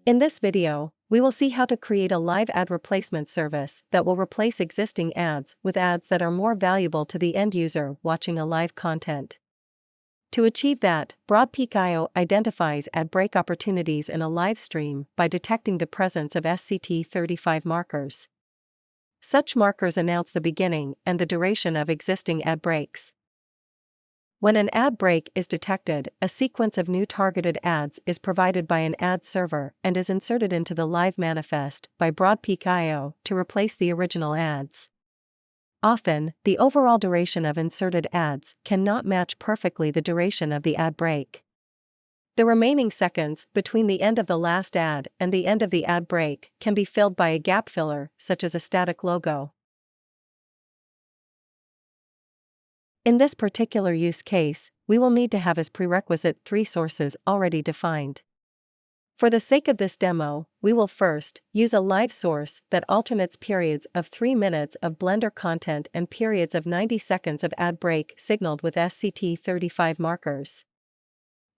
In this video, we will see how to create a live ad replacement service that will replace existing ads with ads that are more valuable to the end user watching a live content. To achieve that, BroadPeak.io identifies ad break opportunities in a live stream by detecting the presence of SCT35 markers. Such markers announce the beginning and the duration of existing ad breaks. When an ad break is detected, a sequence of new targeted ads is provided by an ad server and is inserted into the live manifest by BroadPeak.io to replace the original ads. Often, the overall duration of inserted ads cannot match perfectly the duration of the ad break. The remaining seconds between the end of the last ad and the end of the ad break can be filled by a gap filler, such as a static logo. In this particular use case, we will need to have as prerequisite 3 sources already defined. For the sake of this demo, we will first use a live source that alternates periods of 3 minutes of Blender content and periods of 90 seconds of ad break signaled with SCT35 markers.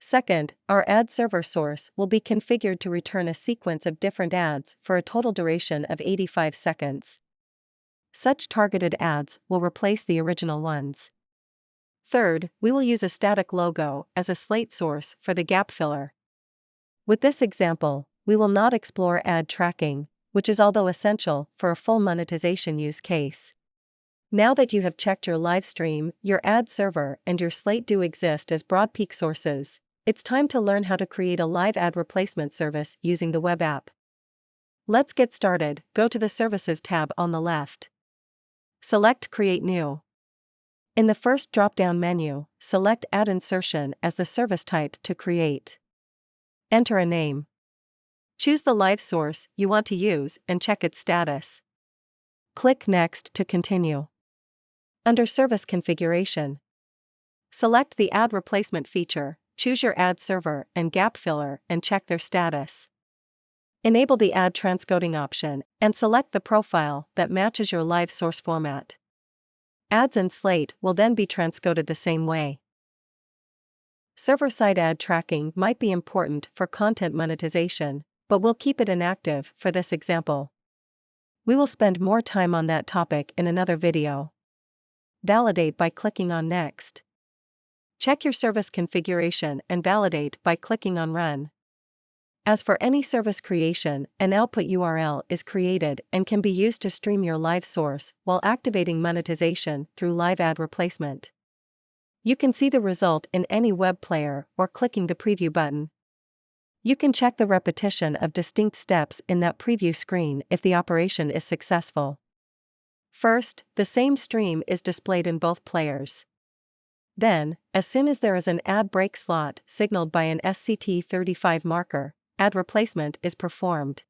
Second, our ad server source will be configured to return a sequence of different ads for a total duration of 85 seconds. Such targeted ads will replace the original ones. Third, we will use a static logo as a slate source for the gap filler. With this example, we will not explore ad tracking, which is although essential for a full monetization use case. Now that you have checked your live stream, your ad server, and your slate do exist as BroadPeak sources, it's time to learn how to create a live ad replacement service using the web app. Let's get started. Go to the Services tab on the left. Select Create New. In the first drop-down menu, select Ad Insertion as the service type to create. Enter a name. Choose the live source you want to use and check its status. Click Next to continue. Under Service Configuration, select the Ad Replacement feature, choose your ad server and gap filler and check their status. Enable the ad transcoding option and select the profile that matches your live source format. Ads in Slate will then be transcoded the same way. Server-side ad tracking might be important for content monetization, but we'll keep it inactive for this example. We will spend more time on that topic in another video. Validate by clicking on Next. Check your service configuration and validate by clicking on Run. As for any service creation, an output URL is created and can be used to stream your live source while activating monetization through live ad replacement. You can see the result in any web player or clicking the preview button. You can check the repetition of distinct steps in that preview screen if the operation is successful. First, the same stream is displayed in both players. Then, as soon as there is an ad break slot signaled by an SCT35 marker, ad replacement is performed.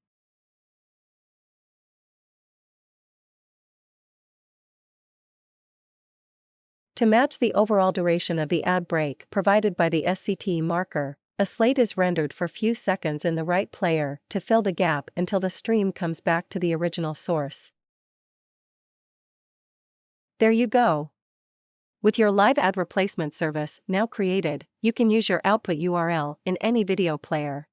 To match the overall duration of the ad break provided by the SCT marker, a slate is rendered for few seconds in the right player to fill the gap until the stream comes back to the original source. There you go. With your live ad replacement service now created, you can use your output URL in any video player.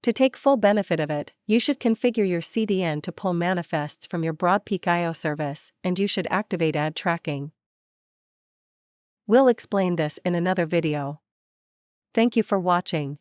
To take full benefit of it, you should configure your CDN to pull manifests from your BroadPeak.io service, and you should activate ad tracking. We'll explain this in another video. Thank you for watching.